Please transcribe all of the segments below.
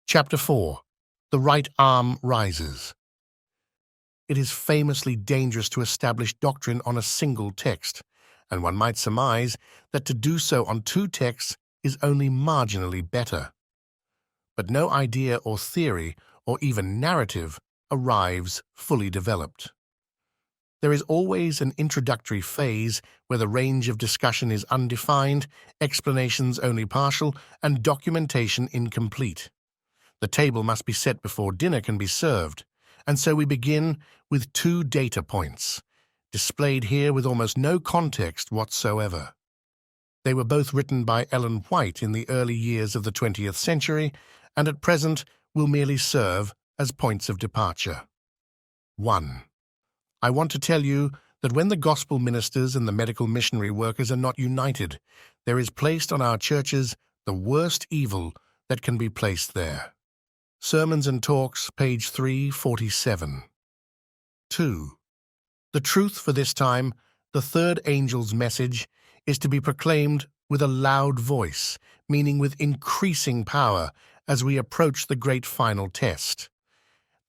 Chapter 4. The Right Arm Rises. It is famously dangerous to establish doctrine on a single text, and one might surmise that to do so on two texts is only marginally better. But no idea or theory, or even narrative, arrives fully developed. There is always an introductory phase where the range of discussion is undefined, explanations only partial, and documentation incomplete. The table must be set before dinner can be served, and so we begin with two data points, displayed here with almost no context whatsoever. They were both written by Ellen White in the early years of the 20th century, and at present will merely serve as points of departure. 1. I want to tell you that when the gospel ministers and the medical missionary workers are not united, there is placed on our churches the worst evil that can be placed there. Sermons and Talks, page 347. 2. The truth for this time, the third angel's message, is to be proclaimed with a loud voice, meaning with increasing power, as we approach the great final test.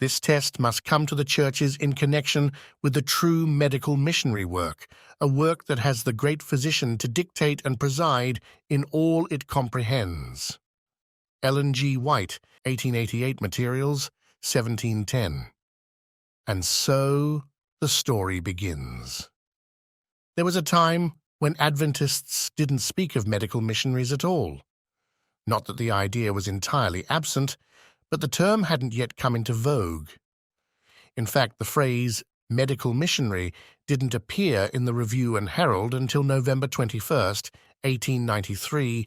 This test must come to the churches in connection with the true medical missionary work, a work that has the great physician to dictate and preside in all it comprehends. Ellen G. White, 1888 Materials, 1710. And so the story begins. There was a time when Adventists didn't speak of medical missionaries at all. Not that the idea was entirely absent, but the term hadn't yet come into vogue. In fact, the phrase medical missionary didn't appear in the Review and Herald until November 21st, 1893,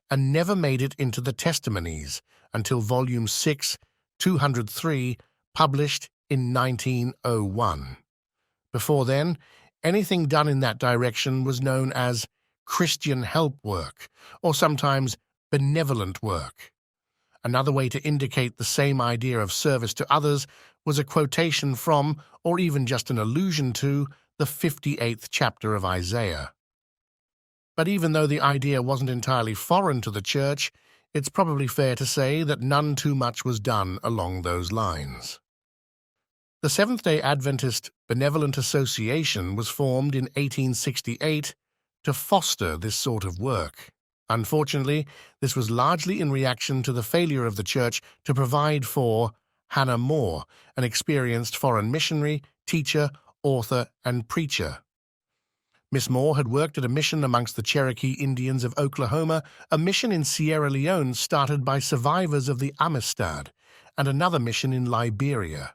and never made it into the Testimonies until Volume 6, 203, published in 1901. Before then, anything done in that direction was known as Christian help work, or sometimes benevolent work. Another way to indicate the same idea of service to others was a quotation from, or even just an allusion to, the 58th chapter of Isaiah. But even though the idea wasn't entirely foreign to the church, it's probably fair to say that none too much was done along those lines. The Seventh-day Adventist Benevolent Association was formed in 1868 to foster this sort of work. Unfortunately, this was largely in reaction to the failure of the church to provide for Hannah More, an experienced foreign missionary, teacher, author, and preacher. Miss Moore had worked at a mission amongst the Cherokee Indians of Oklahoma, a mission in Sierra Leone started by survivors of the Amistad, and another mission in Liberia.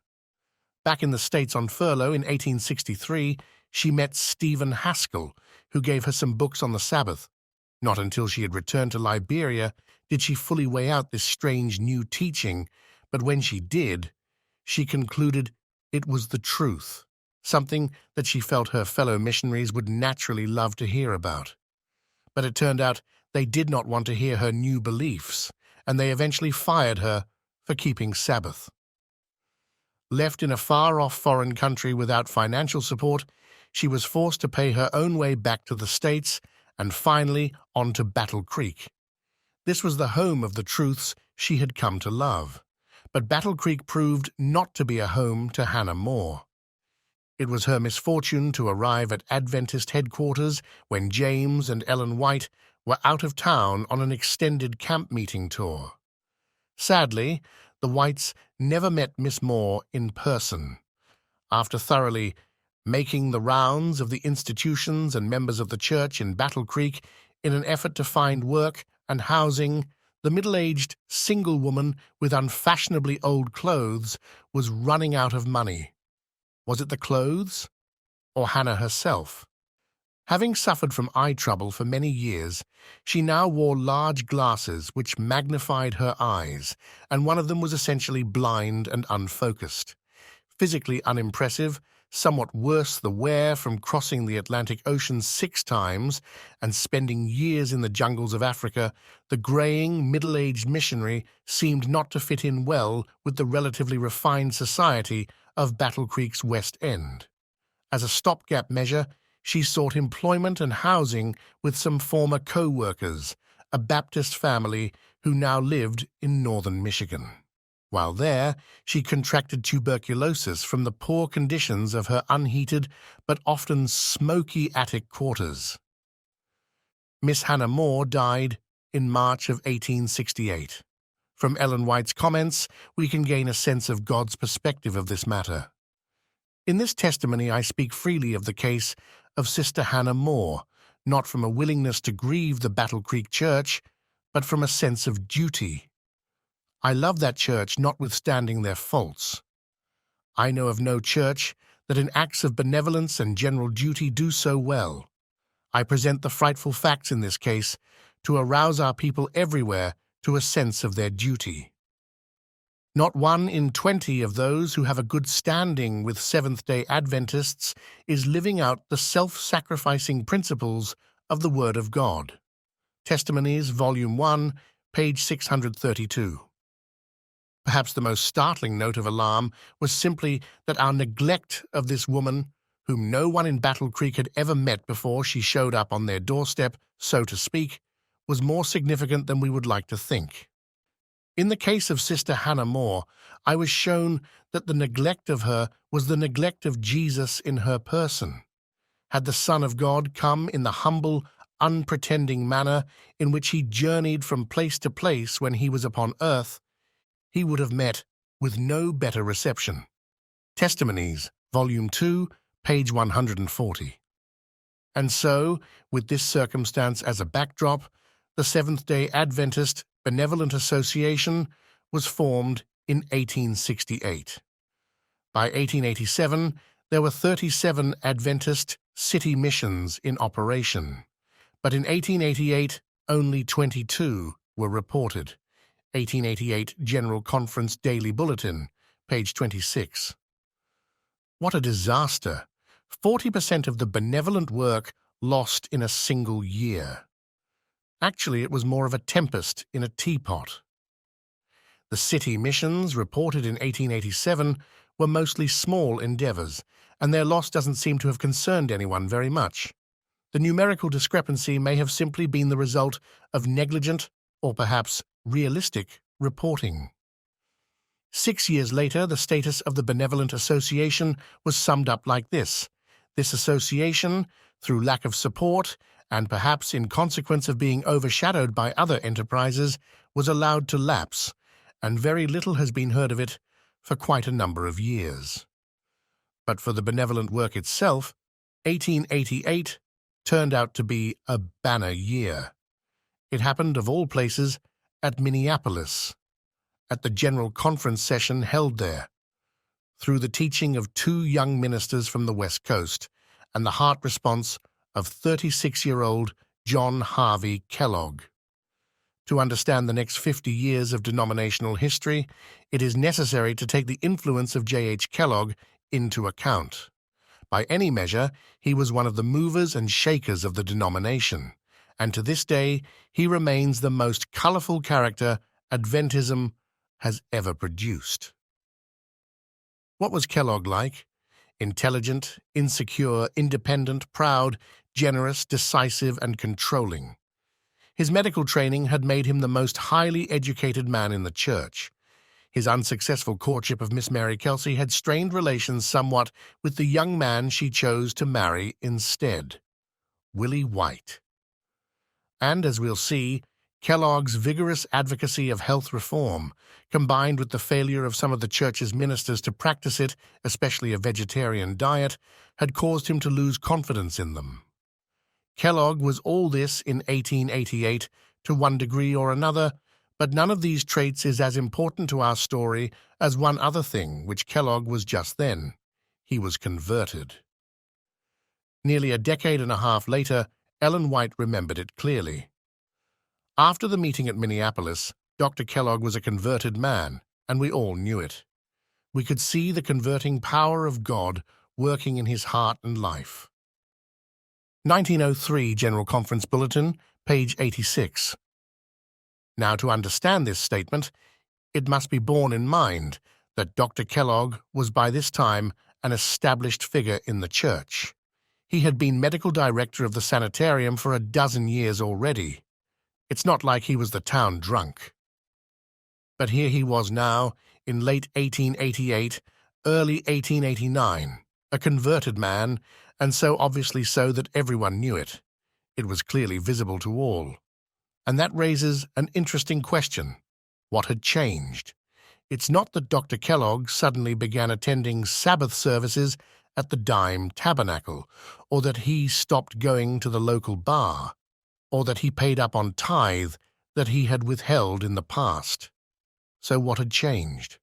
Back in the States on furlough in 1863, she met Stephen Haskell, who gave her some books on the Sabbath. Not until she had returned to Liberia did she fully weigh out this strange new teaching, but when she did, she concluded it was the truth, something that she felt her fellow missionaries would naturally love to hear about. But it turned out they did not want to hear her new beliefs, and they eventually fired her for keeping Sabbath. Left in a far-off foreign country without financial support, she was forced to pay her own way back to the States and finally on to Battle Creek. This was the home of the truths she had come to love, but Battle Creek proved not to be a home to Hannah More. It was her misfortune to arrive at Adventist headquarters when James and Ellen White were out of town on an extended camp meeting tour. Sadly, the Whites never met Miss Moore in person. After thoroughly making the rounds of the institutions and members of the church in Battle Creek in an effort to find work and housing, the middle-aged single woman with unfashionably old clothes was running out of money. Was it the clothes, or Hannah herself? Having suffered from eye trouble for many years, she now wore large glasses which magnified her eyes, and one of them was essentially blind and unfocused. Physically unimpressive, somewhat worse the wear from crossing the Atlantic Ocean 6 times and spending years in the jungles of Africa, the graying, middle-aged missionary seemed not to fit in well with the relatively refined society of Battle Creek's West End. As a stopgap measure, she sought employment and housing with some former co-workers, a Baptist family who now lived in northern Michigan. While there, she contracted tuberculosis from the poor conditions of her unheated but often smoky attic quarters. Miss Hannah More died in March of 1868. From Ellen White's comments, we can gain a sense of God's perspective of this matter. In this testimony, I speak freely of the case of Sister Hannah More, not from a willingness to grieve the Battle Creek Church, but from a sense of duty. I love that church notwithstanding their faults. I know of no church that in acts of benevolence and general duty do so well. I present the frightful facts in this case to arouse our people everywhere to a sense of their duty. Not 1 in 20 of those who have a good standing with Seventh-day Adventists is living out the self-sacrificing principles of the Word of God. Testimonies, Volume 1, page 632. Perhaps the most startling note of alarm was simply that our neglect of this woman, whom no one in Battle Creek had ever met before she showed up on their doorstep, so to speak, was more significant than we would like to think. In the case of Sister Hannah More, I was shown that the neglect of her was the neglect of Jesus in her person. Had the Son of God come in the humble, unpretending manner in which he journeyed from place to place when he was upon earth, he would have met with no better reception. Testimonies, Volume 2, page 140. And so, with this circumstance as a backdrop, the Seventh-day Adventist Benevolent Association was formed in 1868. By 1887, there were 37 Adventist city missions in operation, but in 1888, only 22 were reported. 1888 General Conference Daily Bulletin, page 26. What a disaster! 40% of the benevolent work lost in a single year. Actually, it was more of a tempest in a teapot. The city missions, reported in 1887, were mostly small endeavors, and their loss doesn't seem to have concerned anyone very much. The numerical discrepancy may have simply been the result of negligent, or perhaps realistic, reporting. 6 years later, the status of the Benevolent Association was summed up like this. This association, through lack of support, and perhaps in consequence of being overshadowed by other enterprises, was allowed to lapse, and very little has been heard of it for quite a number of years. But for the benevolent work itself, 1888 turned out to be a banner year. It happened, of all places, at Minneapolis, at the General Conference session held there, through the teaching of 2 young ministers from the West Coast and the heart response of 36-year-old John Harvey Kellogg. To understand the next 50 years of denominational history, it is necessary to take the influence of J.H. Kellogg into account. By any measure, he was one of the movers and shakers of the denomination, and to this day he remains the most colorful character Adventism has ever produced. What was Kellogg like? Intelligent, insecure, independent, proud, generous, decisive, and controlling. His medical training had made him the most highly educated man in the church. His unsuccessful courtship of Miss Mary Kelsey had strained relations somewhat with the young man she chose to marry instead, Willie White. And, as we'll see, Kellogg's vigorous advocacy of health reform, combined with the failure of some of the church's ministers to practice it, especially a vegetarian diet, had caused him to lose confidence in them. Kellogg was all this in 1888 to one degree or another, but none of these traits is as important to our story as one other thing which Kellogg was just then. He was converted. Nearly a decade and a half later, Ellen White remembered it clearly. After the meeting at Minneapolis, Dr. Kellogg was a converted man, and we all knew it. We could see the converting power of God working in his heart and life. 1903 General Conference Bulletin, page 86. Now, to understand this statement, it must be borne in mind that Dr. Kellogg was by this time an established figure in the church. He had been medical director of the sanitarium for a dozen years already. It's not like he was the town drunk. But here he was now, in late 1888, early 1889, a converted man, and so obviously so that everyone knew it. It was clearly visible to all. And that raises an interesting question. What had changed? It's not that Dr. Kellogg suddenly began attending Sabbath services at the Dime Tabernacle, or that he stopped going to the local bar, or that he paid up on tithe that he had withheld in the past. So what had changed?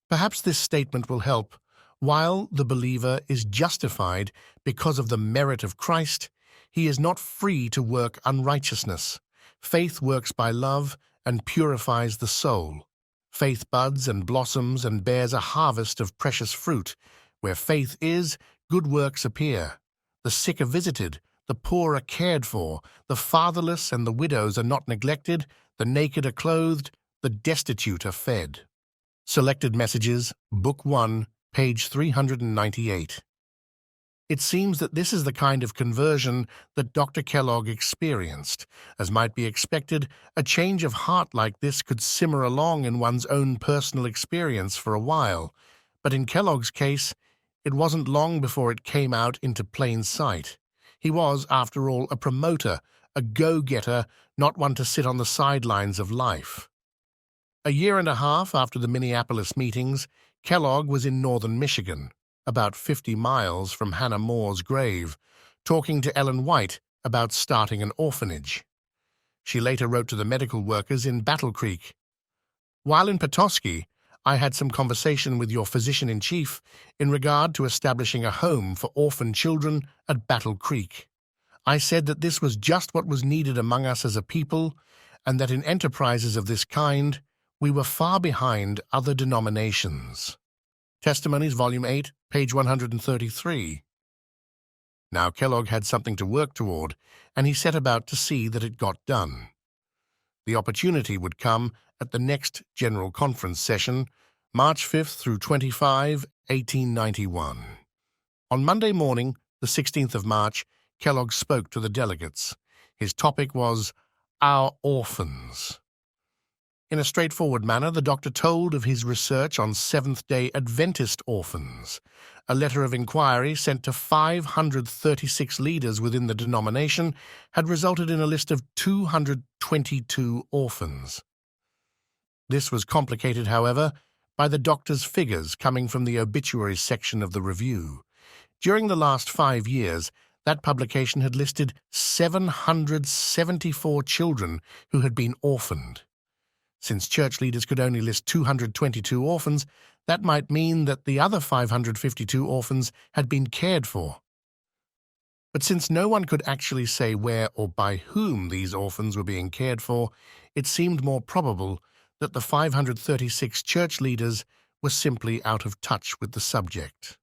Perhaps this statement will help. While the believer is justified because of the merit of Christ, he is not free to work unrighteousness. Faith works by love and purifies the soul. Faith buds and blossoms and bears a harvest of precious fruit. Where faith is, good works appear. The sick are visited, the poor are cared for, the fatherless and the widows are not neglected, the naked are clothed, the destitute are fed. Selected Messages, Book 1, page 398. It seems that this is the kind of conversion that Dr. Kellogg experienced. As might be expected, a change of heart like this could simmer along in one's own personal experience for a while. But in Kellogg's case, it wasn't long before it came out into plain sight. He was, after all, a promoter, a go-getter, not one to sit on the sidelines of life. A year and a half after the Minneapolis meetings, Kellogg was in northern Michigan, about 50 miles from Hannah More's grave, talking to Ellen White about starting an orphanage. She later wrote to the medical workers in Battle Creek, "While in Petoskey, I had some conversation with your physician-in-chief in regard to establishing a home for orphan children at Battle Creek. I said that this was just what was needed among us as a people, and that in enterprises of this kind, we were far behind other denominations." Testimonies, Volume 8, page 133. Now Kellogg had something to work toward, and he set about to see that it got done. The opportunity would come at the next General Conference session, March 5th through 25, 1891. On Monday morning, the 16th of March, Kellogg spoke to the delegates. His topic was Our Orphans. In a straightforward manner, the doctor told of his research on Seventh-day Adventist orphans. A letter of inquiry sent to 536 leaders within the denomination had resulted in a list of 222 orphans. This was complicated, however, by the doctor's figures coming from the obituaries section of the review. During the last 5 years, that publication had listed 774 children who had been orphaned. Since church leaders could only list 222 orphans, that might mean that the other 552 orphans had been cared for. But since no one could actually say where or by whom these orphans were being cared for, it seemed more probable that the 536 church leaders were simply out of touch with the subject.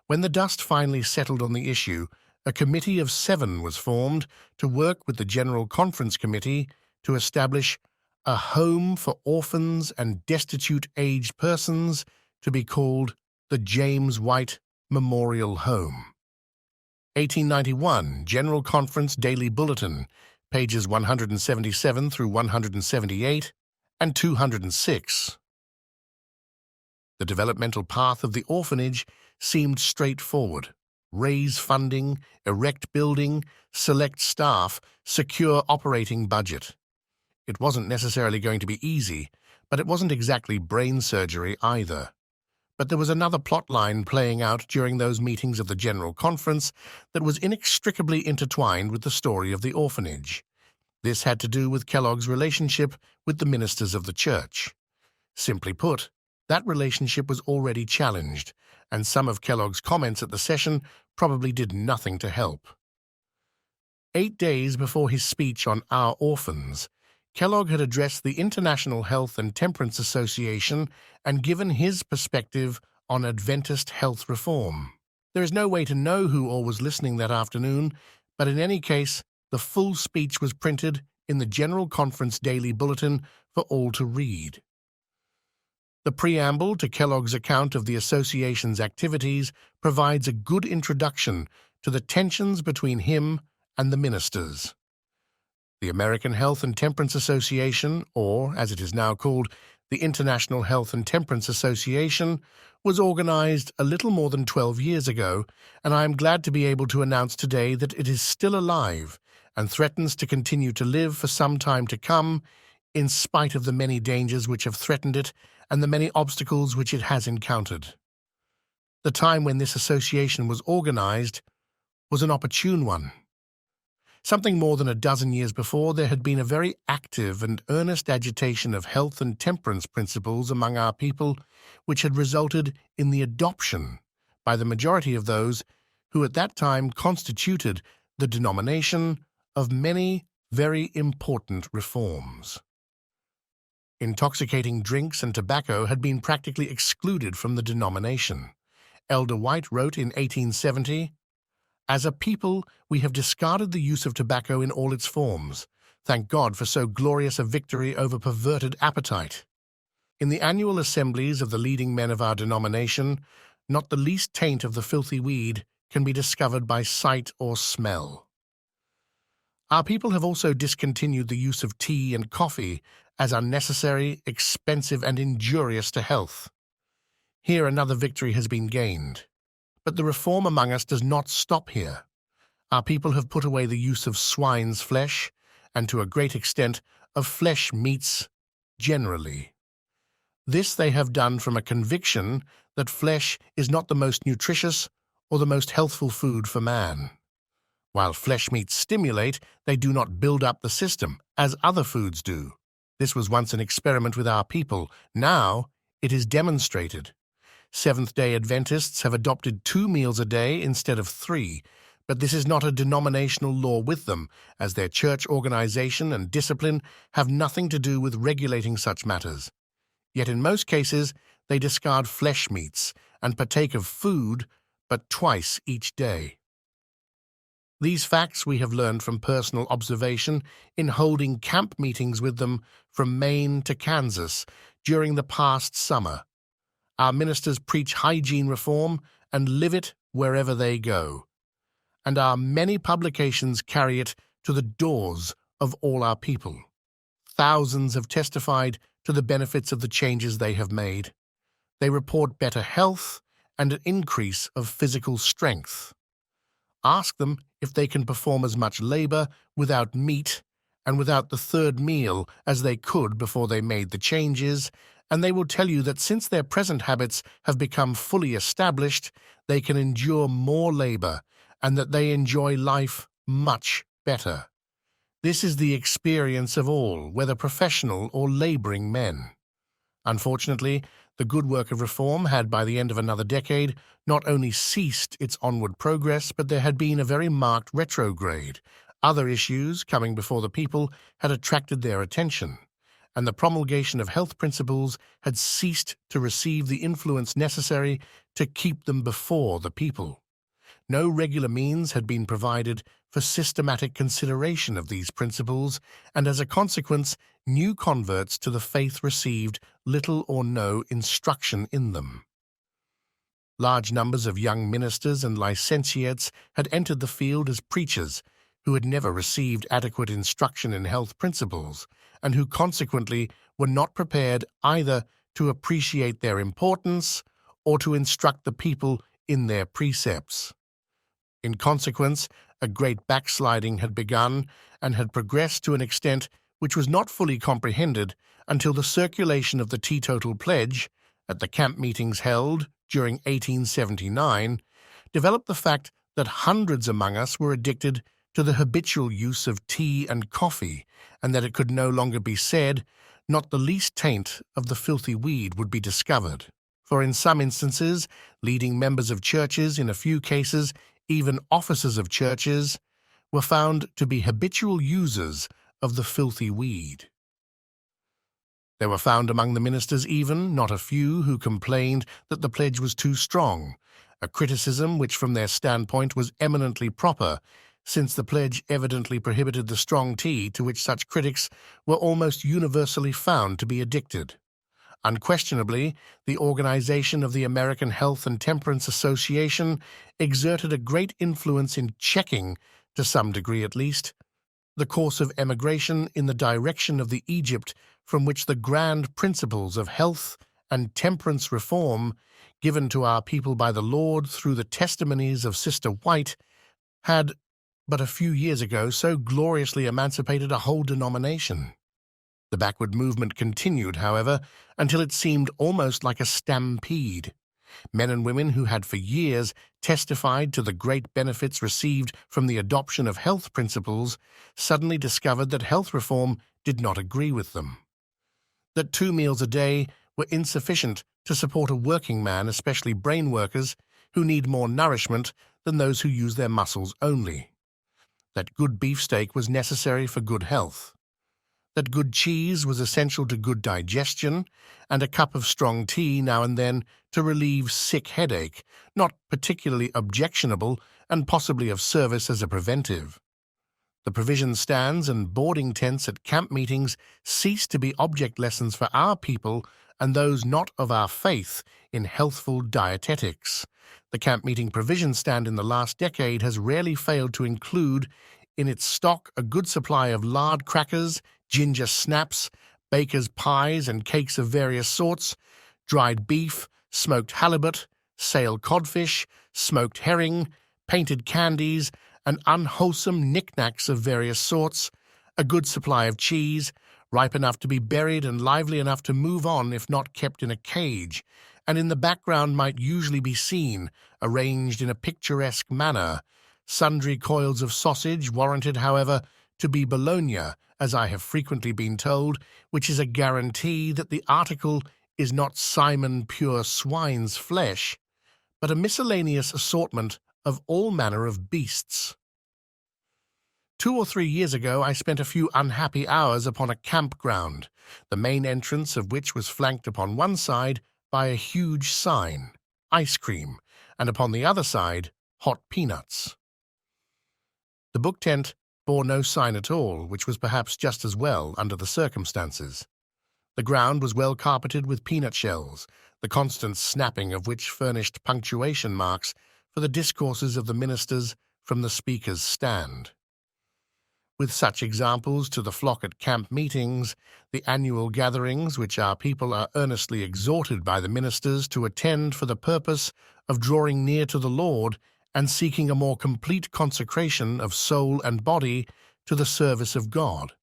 When the dust finally settled on the issue, a committee of 7 was formed to work with the General Conference Committee to establish a home for orphans and destitute-aged persons to be called the James White Memorial Home. 1891, General Conference Daily Bulletin, pages 177 through 178 and 206. The developmental path of the orphanage seemed straightforward. Raise funding, erect building, select staff, secure operating budget. It wasn't necessarily going to be easy, but it wasn't exactly brain surgery either. But there was another plot line playing out during those meetings of the General Conference that was inextricably intertwined with the story of the orphanage. This had to do with Kellogg's relationship with the ministers of the church. Simply put, that relationship was already challenged, and some of Kellogg's comments at the session probably did nothing to help. 8 days before his speech on Our Orphans, Kellogg had addressed the International Health and Temperance Association and given his perspective on Adventist health reform. There is no way to know who all was listening that afternoon, but in any case, the full speech was printed in the General Conference Daily Bulletin for all to read. The preamble to Kellogg's account of the association's activities provides a good introduction to the tensions between him and the ministers. The American Health and Temperance Association, or as it is now called, the International Health and Temperance Association, was organized a little more than 12 years ago, and I am glad to be able to announce today that it is still alive and threatens to continue to live for some time to come, in spite of the many dangers which have threatened it and the many obstacles which it has encountered. The time when this association was organized was an opportune one. Something more than a dozen years before, there had been a very active and earnest agitation of health and temperance principles among our people, which had resulted in the adoption, by the majority of those who at that time constituted the denomination, of many very important reforms. Intoxicating drinks and tobacco had been practically excluded from the denomination. Elder White wrote in 1870, "As a people, we have discarded the use of tobacco in all its forms. Thank God for so glorious a victory over perverted appetite. In the annual assemblies of the leading men of our denomination, not the least taint of the filthy weed can be discovered by sight or smell. Our people have also discontinued the use of tea and coffee as unnecessary, expensive, and injurious to health. Here another victory has been gained. But the reform among us does not stop here. Our people have put away the use of swine's flesh, and to a great extent of flesh meats generally. This they have done from a conviction that flesh is not the most nutritious or the most healthful food for man. While flesh meats stimulate, they do not build up the system, as other foods do. This was once an experiment with our people. Now it is demonstrated. Seventh-day Adventists have adopted 2 meals a day instead of 3, but this is not a denominational law with them, as their church organization and discipline have nothing to do with regulating such matters. Yet in most cases they discard flesh meats and partake of food but twice each day. These facts we have learned from personal observation in holding camp meetings with them from Maine to Kansas during the past summer. Our ministers preach hygiene reform and live it wherever they go, and our many publications carry it to the doors of all our people. Thousands have testified to the benefits of the changes they have made. They report better health and an increase of physical strength. Ask them if they can perform as much labor without meat and without the 3rd meal as they could before they made the changes, and they will tell you that since their present habits have become fully established, they can endure more labor and that they enjoy life much better. This is the experience of all, whether professional or laboring men. Unfortunately, the good work of reform had, by the end of another decade, not only ceased its onward progress, but there had been a very marked retrograde. Other issues coming before the people had attracted their attention, and the promulgation of health principles had ceased to receive the influence necessary to keep them before the people. No regular means had been provided for systematic consideration of these principles, and as a consequence, new converts to the faith received little or no instruction in them. Large numbers of young ministers and licentiates had entered the field as preachers, who had never received adequate instruction in health principles, and who consequently were not prepared either to appreciate their importance or to instruct the people in their precepts. In consequence, a great backsliding had begun and had progressed to an extent which was not fully comprehended until the circulation of the teetotal pledge, at the camp meetings held during 1879, developed the fact that hundreds among us were addicted to the habitual use of tea and coffee, and that it could no longer be said not the least taint of the filthy weed would be discovered. For in some instances, leading members of churches, in a few cases even officers of churches, were found to be habitual users of the filthy weed. There were found among the ministers even not a few who complained that the pledge was too strong, a criticism which from their standpoint was eminently proper, since the pledge evidently prohibited the strong tea to which such critics were almost universally found to be addicted. Unquestionably, the organization of the American Health and Temperance Association exerted a great influence in checking, to some degree at least, the course of emigration in the direction of the Egypt from which the grand principles of health and temperance reform given to our people by the Lord through the testimonies of Sister White had, but a few years ago, so gloriously emancipated a whole denomination. The backward movement continued, however, until it seemed almost like a stampede. Men and women who had for years testified to the great benefits received from the adoption of health principles suddenly discovered that health reform did not agree with them. That 2 meals a day were insufficient to support a working man, especially brain workers, who need more nourishment than those who use their muscles only. That good beefsteak was necessary for good health. That good cheese was essential to good digestion, and a cup of strong tea now and then to relieve sick headache, not particularly objectionable and possibly of service as a preventive. The provision stands and boarding tents at camp meetings ceased to be object lessons for our people and those not of our faith in healthful dietetics. The camp meeting provision stand in the last decade has rarely failed to include in its stock a good supply of lard crackers, ginger snaps, baker's pies and cakes of various sorts, dried beef, smoked halibut, sail codfish, smoked herring, painted candies, and unwholesome knickknacks of various sorts, a good supply of cheese, ripe enough to be buried and lively enough to move on if not kept in a cage, and in the background might usually be seen, arranged in a picturesque manner, sundry coils of sausage, warranted, however, to be bologna, as I have frequently been told, which is a guarantee that the article is not Simon pure swine's flesh, but a miscellaneous assortment of all manner of beasts. 2 or 3 years ago I spent a few unhappy hours upon a campground, the main entrance of which was flanked upon one side by a huge sign, ice cream, and upon the other side, hot peanuts. The book tent bore no sign at all, which was perhaps just as well under the circumstances. The ground was well carpeted with peanut shells, the constant snapping of which furnished punctuation marks for the discourses of the ministers from the speaker's stand. With such examples to the flock at camp meetings, the annual gatherings which our people are earnestly exhorted by the ministers to attend for the purpose of drawing near to the Lord and seeking a more complete consecration of soul and body to the service of God.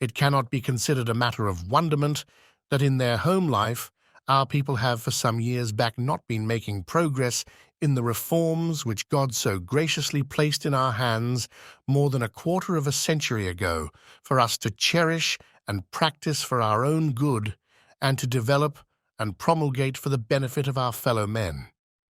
It cannot be considered a matter of wonderment that in their home life our people have for some years back not been making progress in the reforms which God so graciously placed in our hands more than a quarter of a century ago for us to cherish and practice for our own good and to develop and promulgate for the benefit of our fellow men.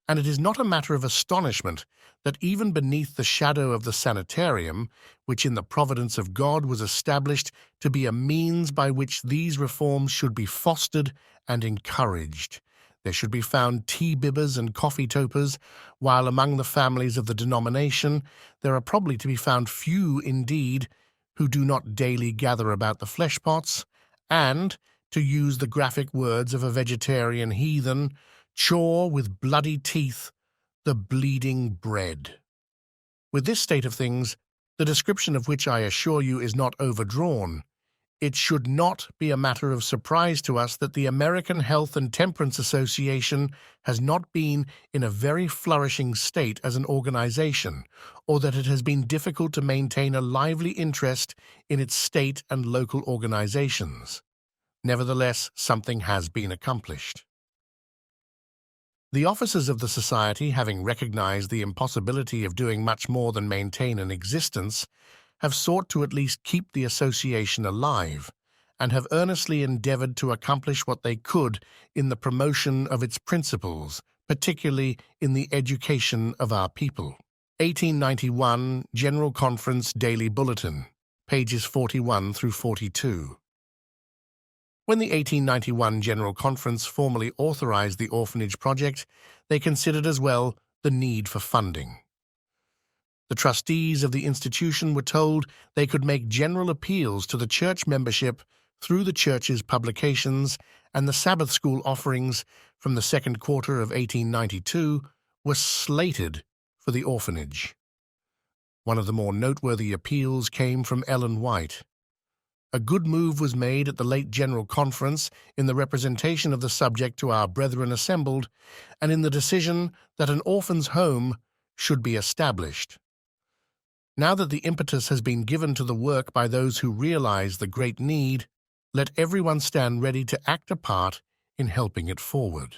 And it is not a matter of astonishment that even beneath the shadow of the sanitarium, which in the providence of God was established to be a means by which these reforms should be fostered and encouraged, there should be found tea-bibbers and coffee-topers, while among the families of the denomination there are probably to be found few indeed who do not daily gather about the flesh-pots, and, to use the graphic words of a vegetarian heathen, chaw with bloody teeth the bleeding bread. With this state of things, the description of which I assure you is not overdrawn, it should not be a matter of surprise to us that the American Health and Temperance Association has not been in a very flourishing state as an organization, or that it has been difficult to maintain a lively interest in its state and local organizations. Nevertheless, something has been accomplished. The officers of the Society, having recognized the impossibility of doing much more than maintain an existence, have sought to at least keep the association alive, and have earnestly endeavored to accomplish what they could in the promotion of its principles, particularly in the education of our people. 1891 General Conference Daily Bulletin, pages 41 through 42. When the 1891 General Conference formally authorized the orphanage project, they considered as well the need for funding. The trustees of the institution were told they could make general appeals to the church membership through the church's publications, and the Sabbath school offerings from the second quarter of 1892 were slated for the orphanage. One of the more noteworthy appeals came from Ellen White. A good move was made at the late General Conference in the representation of the subject to our brethren assembled, and in the decision that an orphan's home should be established. Now that the impetus has been given to the work by those who realize the great need, let everyone stand ready to act a part in helping it forward.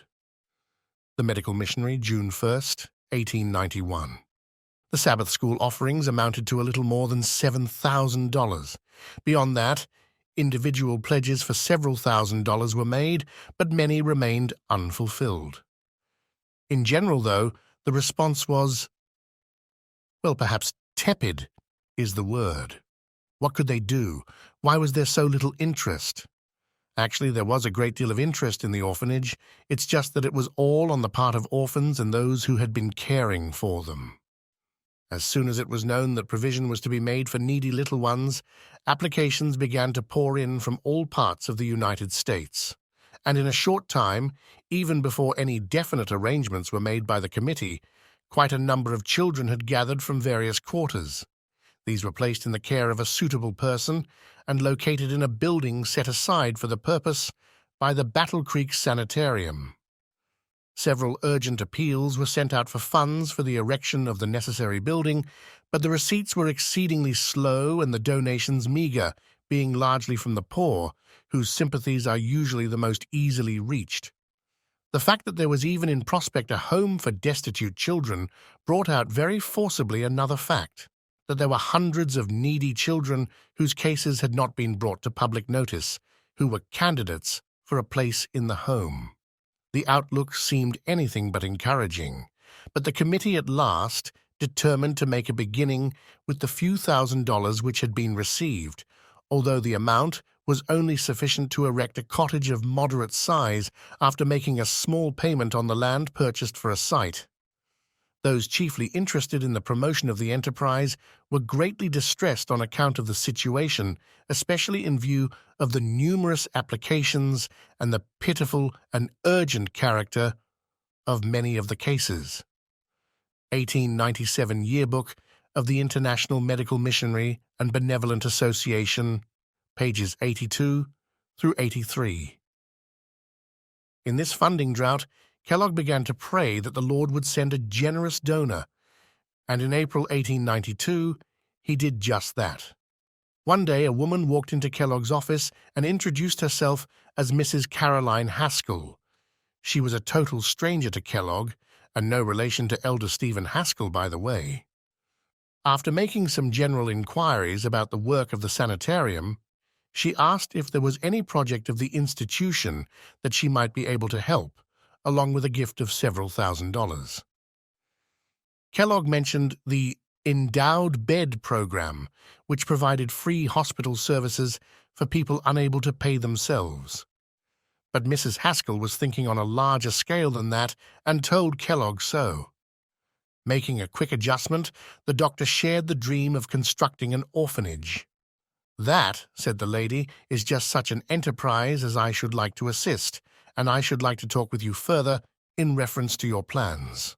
The Medical Missionary, June 1st, 1891. The Sabbath School offerings amounted to a little more than $7,000. Beyond that, individual pledges for several $1,000s were made, but many remained unfulfilled. In general, though, the response was, well, perhaps tepid is the word. What could they do? Why was there so little interest? Actually, there was a great deal of interest in the orphanage. It's just that it was all on the part of orphans and those who had been caring for them. As soon as it was known that provision was to be made for needy little ones, applications began to pour in from all parts of the United States. And in a short time, even before any definite arrangements were made by the committee, quite a number of children had gathered from various quarters. These were placed in the care of a suitable person and located in a building set aside for the purpose by the Battle Creek Sanitarium. Several urgent appeals were sent out for funds for the erection of the necessary building, but the receipts were exceedingly slow and the donations meager, being largely from the poor, whose sympathies are usually the most easily reached. The fact that there was even in prospect a home for destitute children brought out very forcibly another fact, that there were hundreds of needy children whose cases had not been brought to public notice, who were candidates for a place in the home. The outlook seemed anything but encouraging, but the committee at last determined to make a beginning with the few $1,000s which had been received, although the amount was only sufficient to erect a cottage of moderate size after making a small payment on the land purchased for a site. Those chiefly interested in the promotion of the enterprise were greatly distressed on account of the situation, especially in view of the numerous applications and the pitiful and urgent character of many of the cases. 1897 Yearbook of the International Medical Missionary and Benevolent Association, pages 82 through 83. In this funding drought, Kellogg began to pray that the Lord would send a generous donor, and in April 1892, he did just that. One day, a woman walked into Kellogg's office and introduced herself as Mrs. Caroline Haskell. She was a total stranger to Kellogg, and no relation to Elder Stephen Haskell, by the way. After making some general inquiries about the work of the sanitarium, she asked if there was any project of the institution that she might be able to help, along with a gift of several $1,000s. Kellogg mentioned the Endowed Bed Program, which provided free hospital services for people unable to pay themselves. But Mrs. Haskell was thinking on a larger scale than that and told Kellogg so. Making a quick adjustment, the doctor shared the dream of constructing an orphanage. "That," said the lady, "is just such an enterprise as I should like to assist, and I should like to talk with you further in reference to your plans."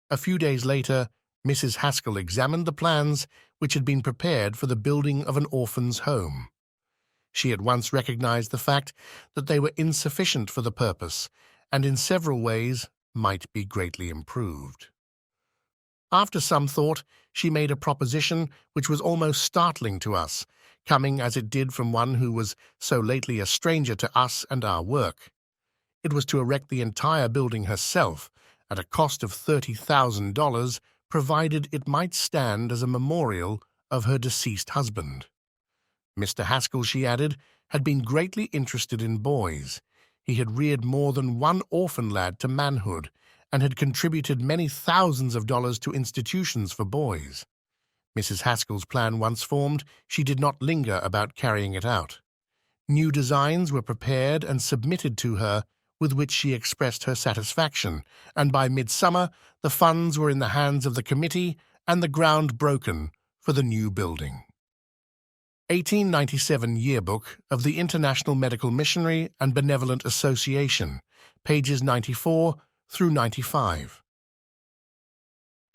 A few days later, Mrs. Haskell examined the plans which had been prepared for the building of an orphan's home. She at once recognized the fact that they were insufficient for the purpose, and in several ways might be greatly improved. After some thought, she made a proposition which was almost startling to us, coming as it did from one who was so lately a stranger to us and our work. It was to erect the entire building herself, at a cost of $30,000, provided it might stand as a memorial of her deceased husband. Mr. Haskell, she added, had been greatly interested in boys. He had reared more than one orphan lad to manhood, and had contributed many thousands of dollars to institutions for boys. Mrs. Haskell's plan once formed, she did not linger about carrying it out. New designs were prepared and submitted to her, with which she expressed her satisfaction, and by midsummer the funds were in the hands of the committee and the ground broken for the new building. 1897 Yearbook of the International Medical Missionary and Benevolent Association, pages 94 through 95.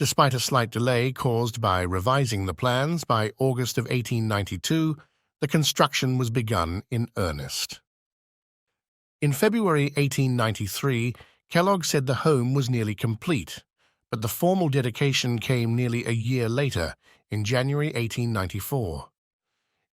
Despite a slight delay caused by revising the plans, by August of 1892, the construction was begun in earnest. In February 1893, Kellogg said the home was nearly complete, but the formal dedication came nearly a year later, in January 1894.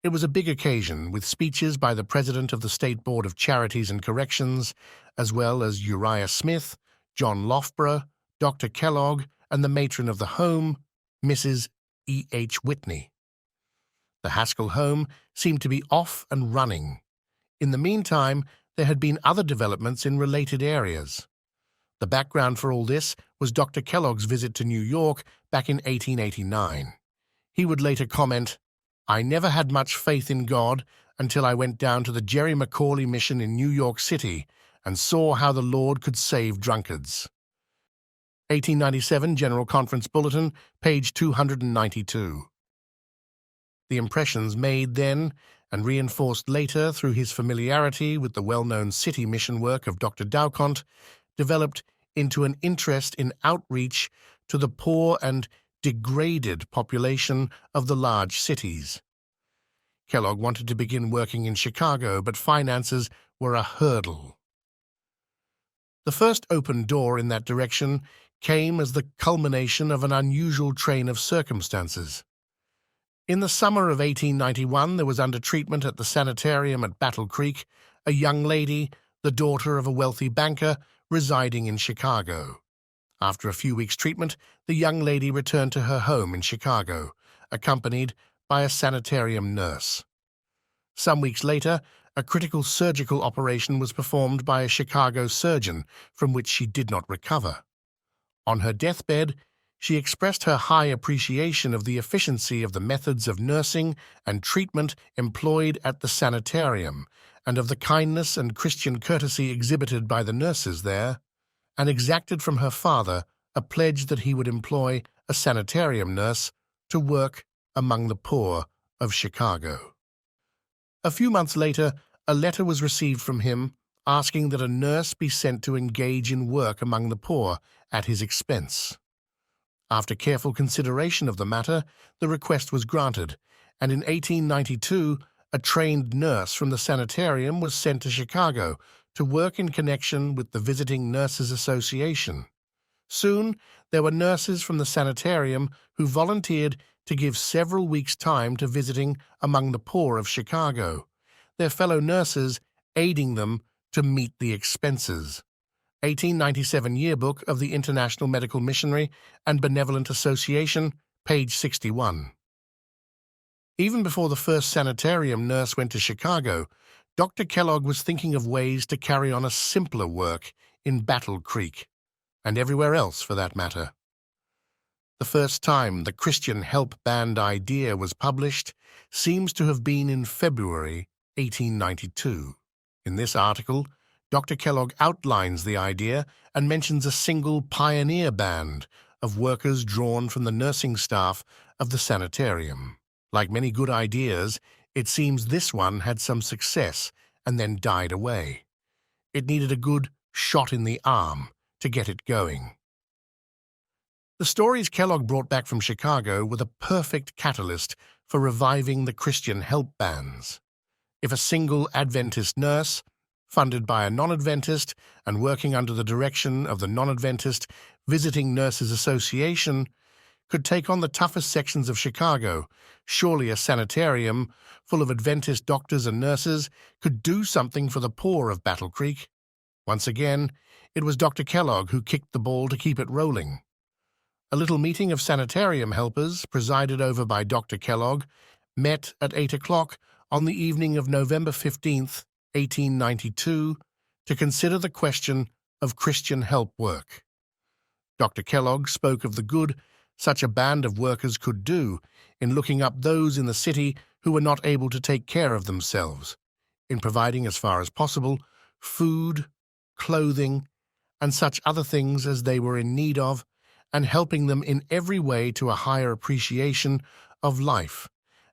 It was a big occasion, with speeches by the President of the State Board of Charities and Corrections, as well as Uriah Smith, John Loughborough, Dr. Kellogg, and the matron of the home, Mrs. E. H. Whitney. The Haskell home seemed to be off and running. In the meantime, there had been other developments in related areas. The background for all this was Dr. Kellogg's visit to New York back in 1889. He would later comment, "I never had much faith in God until I went down to the Jerry McAuley Mission in New York City and saw how the Lord could save drunkards." 1897 General Conference Bulletin, page 292. The impressions made then, and reinforced later through his familiarity with the well-known city mission work of Dr. Dowcont, developed into an interest in outreach to the poor and degraded population of the large cities. Kellogg wanted to begin working in Chicago, but finances were a hurdle. The first open door in that direction came as the culmination of an unusual train of circumstances. In the summer of 1891, there was under treatment at the sanitarium at Battle Creek a young lady, the daughter of a wealthy banker, residing in Chicago. After a few weeks' treatment, the young lady returned to her home in Chicago, accompanied by a sanitarium nurse. Some weeks later, a critical surgical operation was performed by a Chicago surgeon from which she did not recover. On her deathbed, she expressed her high appreciation of the efficiency of the methods of nursing and treatment employed at the sanitarium, and of the kindness and Christian courtesy exhibited by the nurses there, and exacted from her father a pledge that he would employ a sanitarium nurse to work among the poor of Chicago. A few months later, a letter was received from him asking that a nurse be sent to engage in work among the poor at his expense. After careful consideration of the matter, the request was granted, and in 1892 a trained nurse from the sanitarium was sent to Chicago to work in connection with the Visiting Nurses Association. Soon there were nurses from the sanitarium who volunteered to give several weeks' time to visiting among the poor of Chicago, their fellow nurses aiding them to meet the expenses. 1897 Yearbook of the International Medical Missionary and Benevolent Association, page 61. Even before the first sanitarium nurse went to Chicago, Dr. Kellogg was thinking of ways to carry on a simpler work in Battle Creek, and everywhere else for that matter. The first time the Christian Help Band idea was published seems to have been in February 1892. In this article, Dr. Kellogg outlines the idea and mentions a single pioneer band of workers drawn from the nursing staff of the sanitarium. Like many good ideas, it seems this one had some success and then died away. It needed a good shot in the arm to get it going. The stories Kellogg brought back from Chicago were the perfect catalyst for reviving the Christian help bands. If a single Adventist nurse, funded by a non-Adventist and working under the direction of the non-Adventist Visiting Nurses Association, could take on the toughest sections of Chicago, surely a sanitarium full of Adventist doctors and nurses could do something for the poor of Battle Creek. Once again, it was Dr. Kellogg who kicked the ball to keep it rolling. A little meeting of sanitarium helpers, presided over by Dr. Kellogg, met at 8 o'clock on the evening of November 15th, 1892, to consider the question of Christian help work. Dr. Kellogg spoke of the good such a band of workers could do in looking up those in the city who were not able to take care of themselves, in providing as far as possible food, clothing, and such other things as they were in need of, and helping them in every way to a higher appreciation of life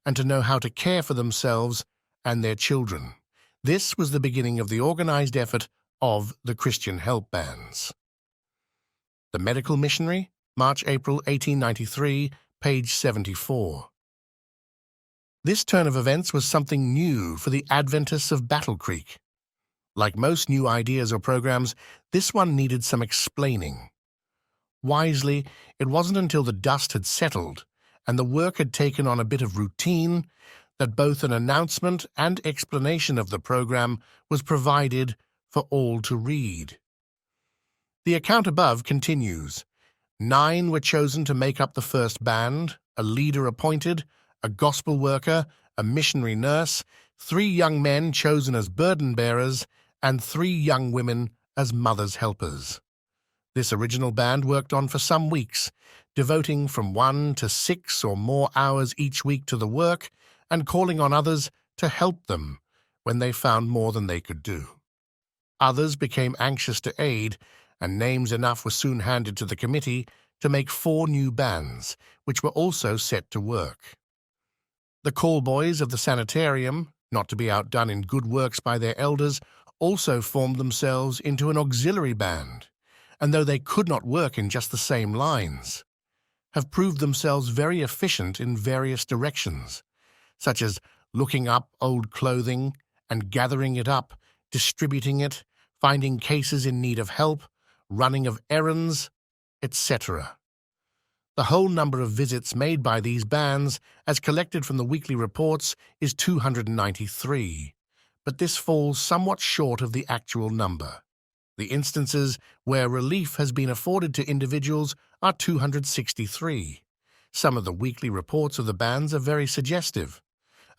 and to know how to care for themselves and their children. This was the beginning of the organized effort of the Christian help bands. The medical missionary March-April 1893, page 74. This turn of events was something new for the Adventists of Battle Creek. Like most new ideas or programs, this one needed some explaining. Wisely, it wasn't until the dust had settled and the work had taken on a bit of routine that both an announcement and explanation of the program was provided for all to read. The account above continues. 9 were chosen to make up the first band, a leader appointed, a gospel worker, a missionary nurse, 3 young men chosen as burden bearers, and 3 young women as mothers' helpers. This original band worked on for some weeks, devoting from 1 to 6 or more hours each week to the work and calling on others to help them when they found more than they could do. Others became anxious to aid, and names enough were soon handed to the committee to make 4 new bands, which were also set to work. The call boys of the sanitarium, not to be outdone in good works by their elders, also formed themselves into an auxiliary band, and though they could not work in just the same lines, have proved themselves very efficient in various directions, such as looking up old clothing and gathering it up, distributing it, finding cases in need of help, running of errands, etc. The whole number of visits made by these bands, as collected from the weekly reports, is 293, but this falls somewhat short of the actual number. The instances where relief has been afforded to individuals are 263. Some of the weekly reports of the bands are very suggestive.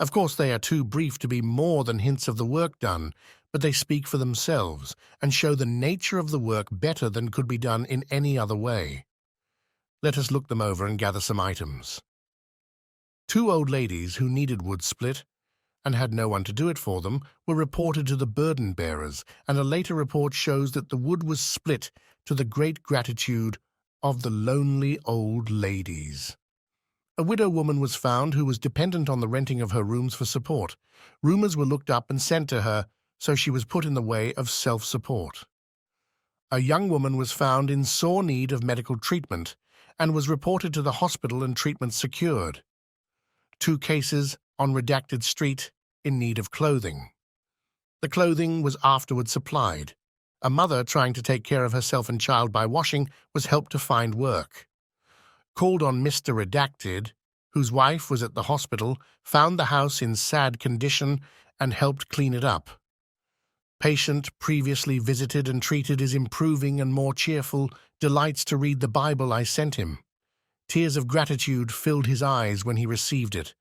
Of course, they are too brief to be more than hints of the work done, but they speak for themselves and show the nature of the work better than could be done in any other way. Let us look them over and gather some items. 2 old ladies who needed wood split and had no one to do it for them were reported to the burden bearers, and a later report shows that the wood was split to the great gratitude of the lonely old ladies. A widow woman was found who was dependent on the renting of her rooms for support. Rumors were looked up and sent to her, so she was put in the way of self-support. A young woman was found in sore need of medical treatment and was reported to the hospital and treatment secured. 2 cases on Redacted Street in need of clothing. The clothing was afterward supplied. A mother trying to take care of herself and child by washing was helped to find work. Called on Mr. Redacted, whose wife was at the hospital, found the house in sad condition and helped clean it up. Patient previously visited and treated is improving and more cheerful, delights to read the Bible I sent him. Tears of gratitude filled his eyes when he received it.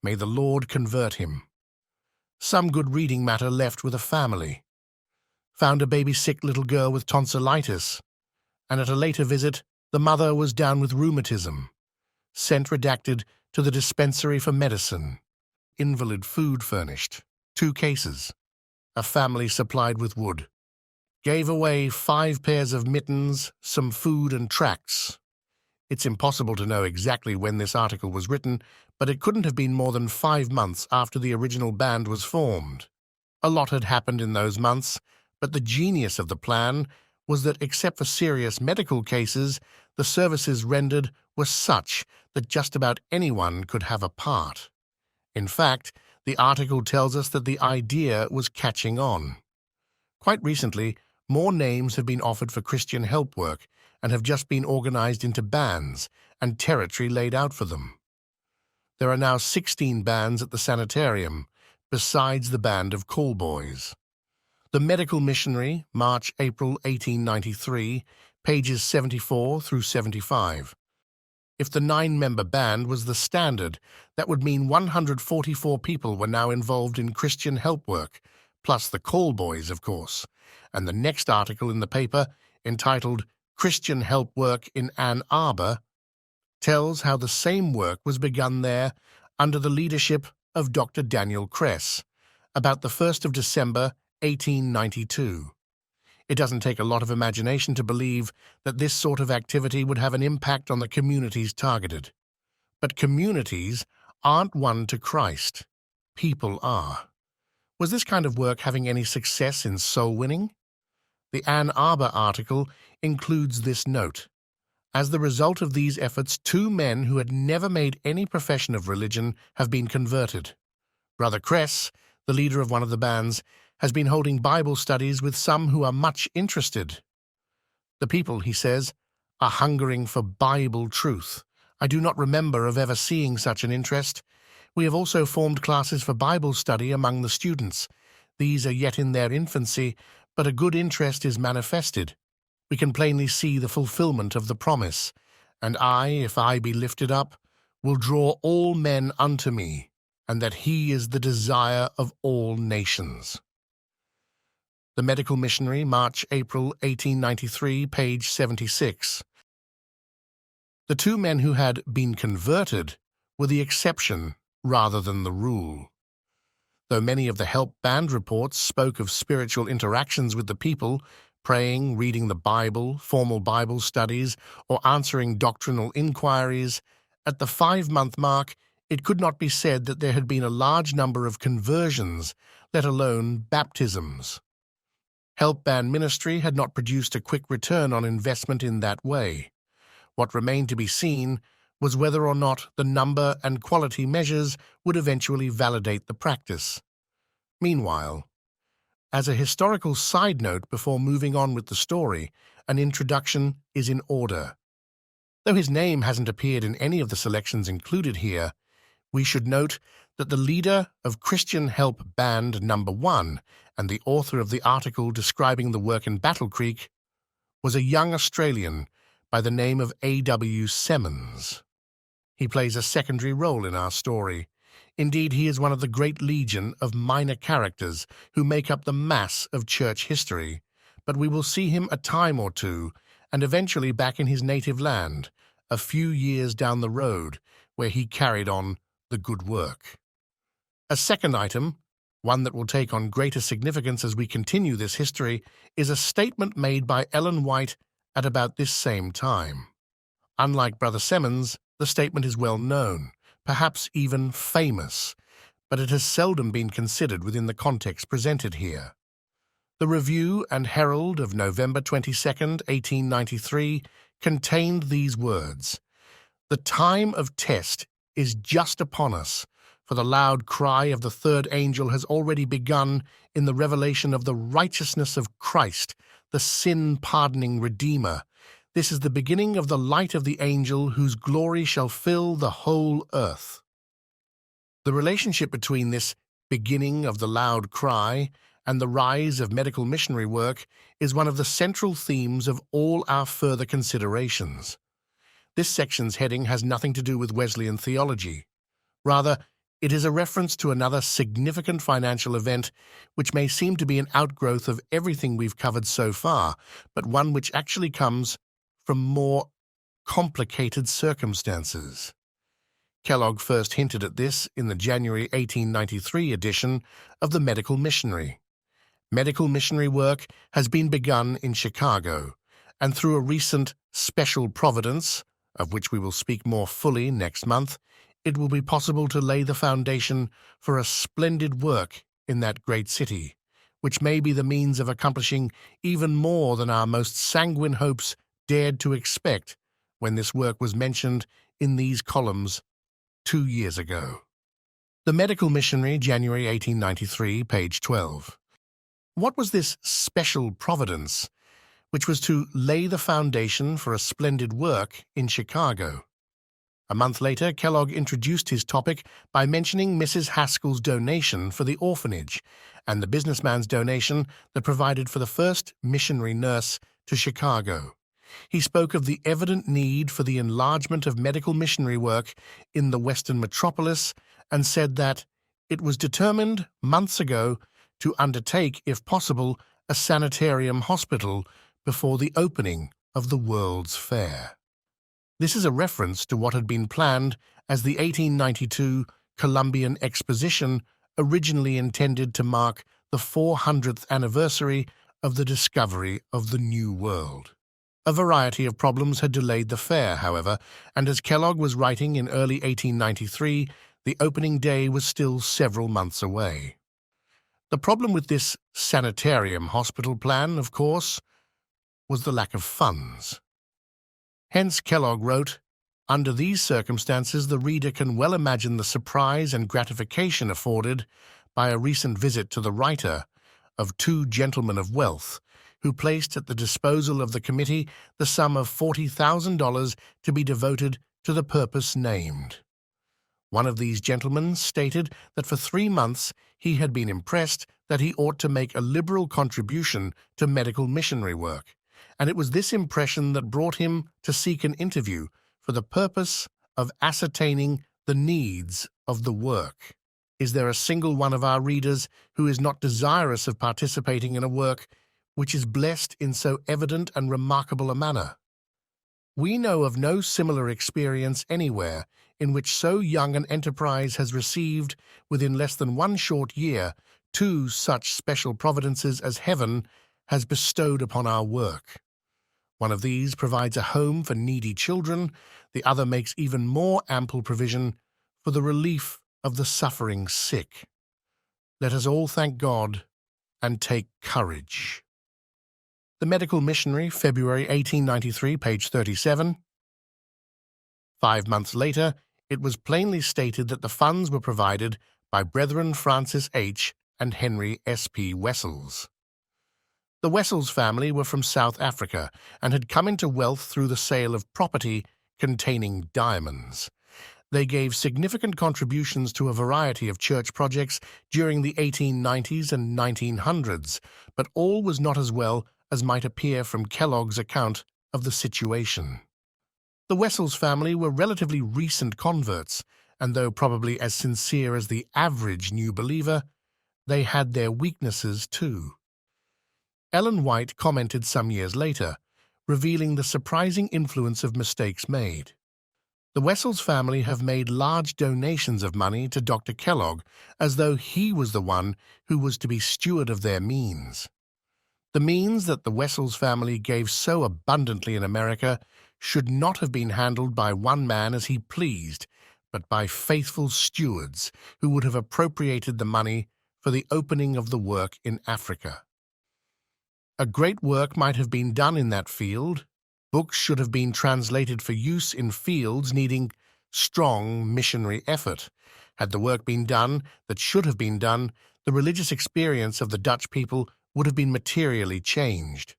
May the Lord convert him. Some good reading matter left with a family. Found a baby-sick little girl with tonsillitis, and at a later visit, the mother was down with rheumatism. Sent Redacted to the dispensary for medicine. Invalid food furnished. 2 cases. A family supplied with wood. Gave away 5 pairs of mittens, some food and tracts. It's impossible to know exactly when this article was written, but it couldn't have been more than 5 months after the original band was formed. A lot had happened in those months, but the genius of the plan was that except for serious medical cases, the services rendered were such that just about anyone could have a part. In fact, the article tells us that the idea was catching on. Quite recently, more names have been offered for Christian help work and have just been organized into bands and territory laid out for them. There are now 16 bands at the sanitarium, besides the band of call boys. The Medical Missionary, March-April 1893, pages 74 through 75. If the 9-member band was the standard, that would mean 144 people were now involved in Christian help work, plus the call boys, of course. And the next article in the paper, entitled Christian Help Work in Ann Arbor, tells how the same work was begun there under the leadership of Dr. Daniel Kress, about the 1st of December, 1892. It doesn't take a lot of imagination to believe that this sort of activity would have an impact on the communities targeted. But communities aren't won to Christ. People are. Was this kind of work having any success in soul winning? The Ann Arbor article includes this note. As the result of these efforts, 2 men who had never made any profession of religion have been converted. Brother Kress, the leader of one of the bands, has been holding Bible studies with some who are much interested. The people, he says, are hungering for Bible truth. I do not remember of ever seeing such an interest. We have also formed classes for Bible study among the students. These are yet in their infancy, but a good interest is manifested. We can plainly see the fulfillment of the promise. And I, if I be lifted up, will draw all men unto me, and that he is the desire of all nations. The Medical Missionary, March-April 1893, page 76. The 2 men who had been converted were the exception rather than the rule. Though many of the Help Band reports spoke of spiritual interactions with the people, praying, reading the Bible, formal Bible studies, or answering doctrinal inquiries, at the 5-month mark it could not be said that there had been a large number of conversions, let alone baptisms. Help Band ministry had not produced a quick return on investment in that way. What remained to be seen was whether or not the number and quality measures would eventually validate the practice. Meanwhile, as a historical side note before moving on with the story, an introduction is in order. Though his name hasn't appeared in any of the selections included here, we should note that the leader of Christian Help Band No. 1 and the author of the article describing the work in Battle Creek was a young Australian by the name of A.W. Semmons. He plays a secondary role in our story. Indeed, he is one of the great legion of minor characters who make up the mass of church history, but we will see him a time or two, and eventually back in his native land, a few years down the road, where he carried on the good work. A second item, one that will take on greater significance as we continue this history, is a statement made by Ellen White at about this same time. Unlike Brother Semmons, the statement is well known, perhaps even famous, but it has seldom been considered within the context presented here. The Review and Herald of November 22nd, 1893, contained these words: "The time of test is just upon us, for the loud cry of the third angel has already begun in the revelation of the righteousness of Christ, the sin-pardoning Redeemer. This is the beginning of the light of the angel whose glory shall fill the whole earth." The relationship between this beginning of the loud cry and the rise of medical missionary work is one of the central themes of all our further considerations. This section's heading has nothing to do with Wesleyan theology. Rather, it is a reference to another significant financial event which may seem to be an outgrowth of everything we've covered so far, but one which actually comes from more complicated circumstances. Kellogg first hinted at this in the January 1893 edition of the Medical Missionary. Medical missionary work has been begun in Chicago, and through a recent special providence, of which we will speak more fully next month, it will be possible to lay the foundation for a splendid work in that great city, which may be the means of accomplishing even more than our most sanguine hopes dared to expect when this work was mentioned in these columns 2 years ago. The Medical Missionary, January 1893, page 12. What was this special providence which was to lay the foundation for a splendid work in Chicago? A month later, Kellogg introduced his topic by mentioning Mrs. Haskell's donation for the orphanage and the businessman's donation that provided for the first missionary nurse to Chicago. He spoke of the evident need for the enlargement of medical missionary work in the Western metropolis and said that it was determined months ago to undertake, if possible, a sanitarium hospital before the opening of the World's Fair. This is a reference to what had been planned as the 1892 Columbian Exposition, originally intended to mark the 400th anniversary of the discovery of the New World. A variety of problems had delayed the fair, however, and as Kellogg was writing in early 1893, the opening day was still several months away. The problem with this sanitarium hospital plan, of course, was the lack of funds. Hence Kellogg wrote, "Under these circumstances, the reader can well imagine the surprise and gratification afforded by a recent visit to the writer of two gentlemen of wealth, who placed at the disposal of the committee the sum of $40,000 to be devoted to the purpose named." One of these gentlemen stated that for 3 months he had been impressed that he ought to make a liberal contribution to medical missionary work, and it was this impression that brought him to seek an interview for the purpose of ascertaining the needs of the work. Is there a single one of our readers who is not desirous of participating in a work which is blessed in so evident and remarkable a manner? We know of no similar experience anywhere in which so young an enterprise has received, within less than 1 short year, 2 such special providences as heaven has bestowed upon our work. One of these provides a home for needy children, the other makes even more ample provision for the relief of the suffering sick. Let us all thank God and take courage. The Medical Missionary, February 1893, page 37. 5 months later, it was plainly stated that the funds were provided by Brethren Francis H. and Henry S. P. Wessels. The Wessels family were from South Africa and had come into wealth through the sale of property containing diamonds. They gave significant contributions to a variety of church projects during the 1890s and 1900s, but all was not as well as might appear from Kellogg's account of the situation. The Wessels family were relatively recent converts, and though probably as sincere as the average new believer, they had their weaknesses too. Ellen White commented some years later, revealing the surprising influence of mistakes made. The Wessels family have made large donations of money to Dr. Kellogg as though he was the one who was to be steward of their means. The means that the Wessels family gave so abundantly in America should not have been handled by one man as he pleased, but by faithful stewards who would have appropriated the money for the opening of the work in Africa. A great work might have been done in that field. Books should have been translated for use in fields needing strong missionary effort. Had the work been done that should have been done, the religious experience of the Dutch people would have been materially changed.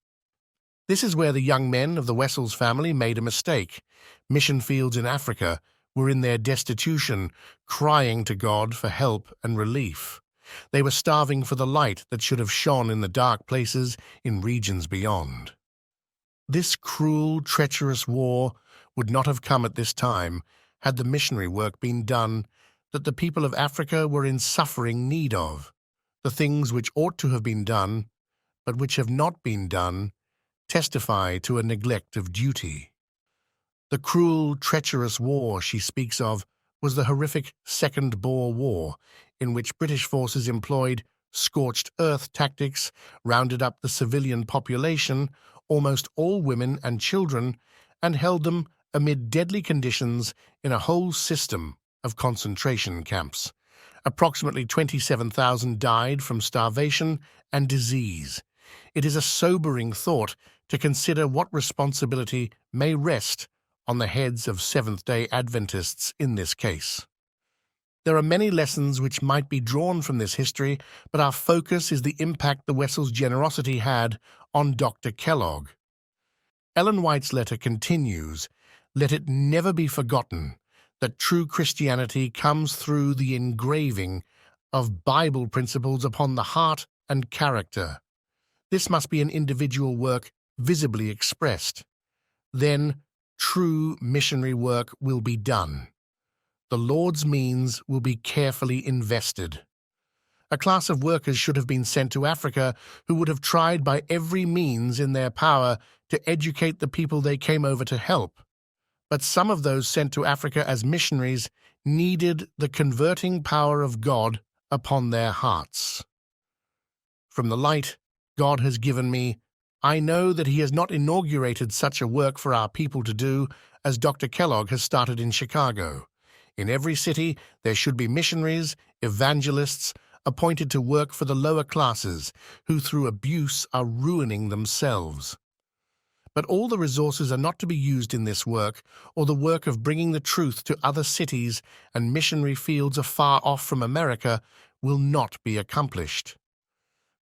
This is where the young men of the Wessels family made a mistake. Mission fields in Africa were in their destitution, crying to God for help and relief. They were starving for the light that should have shone in the dark places in regions beyond. This cruel, treacherous war would not have come at this time had the missionary work been done that the people of Africa were in suffering need of. The things which ought to have been done, but which have not been done, testify to a neglect of duty. The cruel, treacherous war she speaks of was the horrific Second Boer War, in which British forces employed scorched earth tactics, rounded up the civilian population, almost all women and children, and held them amid deadly conditions in a whole system of concentration camps. Approximately 27,000 died from starvation and disease. It is a sobering thought to consider what responsibility may rest on the heads of Seventh-day Adventists in this case. There are many lessons which might be drawn from this history, but our focus is the impact the Wessels' generosity had on Dr. Kellogg. Ellen White's letter continues, "Let it never be forgotten that true Christianity comes through the engraving of Bible principles upon the heart and character. This must be an individual work visibly expressed. Then true missionary work will be done. The Lord's means will be carefully invested. A class of workers should have been sent to Africa who would have tried by every means in their power to educate the people they came over to help. But some of those sent to Africa as missionaries needed the converting power of God upon their hearts. From the light God has given me, I know that He has not inaugurated such a work for our people to do as Dr. Kellogg has started in Chicago. In every city, there should be missionaries, evangelists, appointed to work for the lower classes, who through abuse are ruining themselves. But all the resources are not to be used in this work, or the work of bringing the truth to other cities and missionary fields afar off from America will not be accomplished.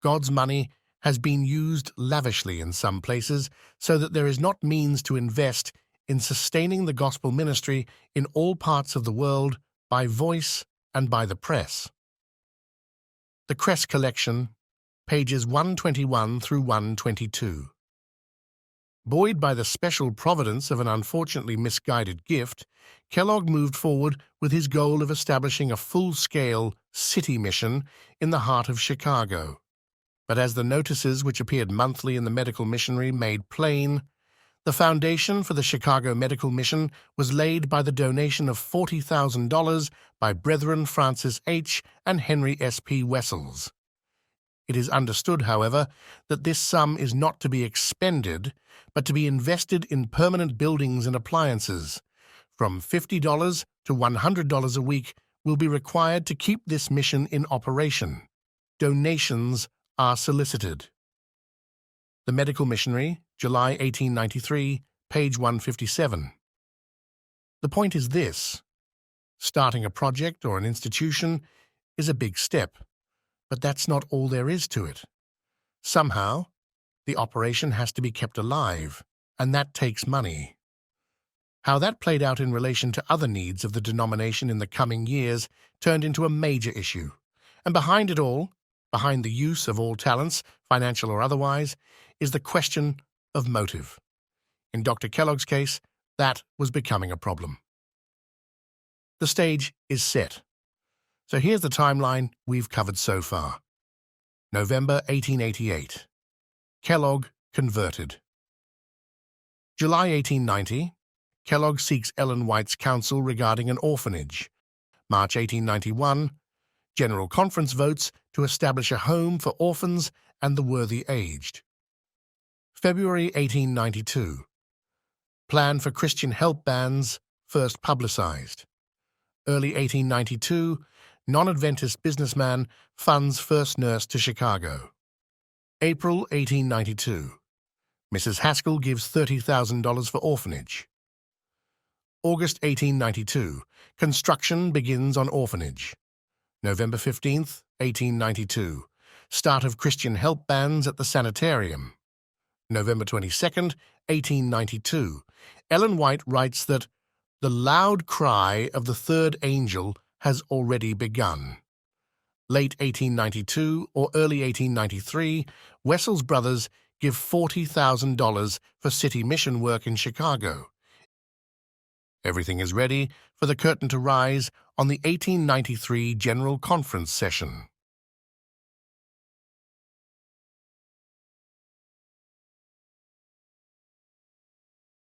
God's money has been used lavishly in some places, so that there is not means to invest in sustaining the gospel ministry in all parts of the world by voice and by the press. The Cress Collection, pages 121 through 122. Buoyed by the special providence of an unfortunately misguided gift, Kellogg moved forward with his goal of establishing a full-scale city mission in the heart of Chicago. But as the notices which appeared monthly in the Medical Missionary made plain, the foundation for the Chicago Medical Mission was laid by the donation of $40,000 by Brethren Francis H. and Henry S. P. Wessels. It is understood, however, that this sum is not to be expended, but to be invested in permanent buildings and appliances. From $50 to $100 a week will be required to keep this mission in operation. Donations are solicited. The Medical Missionary, July 1893, page 157. The point is this: starting a project or an institution is a big step, but that's not all there is to it. Somehow, the operation has to be kept alive, and that takes money. How that played out in relation to other needs of the denomination in the coming years turned into a major issue, and behind it all, behind the use of all talents, financial or otherwise, is the question of motive. In Dr. Kellogg's case, that was becoming a problem. The stage is set. So here's the timeline we've covered so far. November 1888. Kellogg converted. July 1890. Kellogg seeks Ellen White's counsel regarding an orphanage. March 1891. General Conference votes to establish a home for orphans and the worthy aged. February 1892. Plan for Christian help bands first publicized. Early 1892. Non-Adventist businessman funds first nurse to Chicago. April 1892. Mrs. Haskell gives $30,000 for orphanage. August 1892. Construction begins on orphanage. November 15th, 1892. Start of Christian help bands at the sanitarium. November 22nd, 1892. Ellen White writes that the loud cry of the third angel has already begun. Late 1892 or early 1893, Wessels brothers give $40,000 for city mission work in Chicago. Everything is ready for the curtain to rise on the 1893 General Conference session.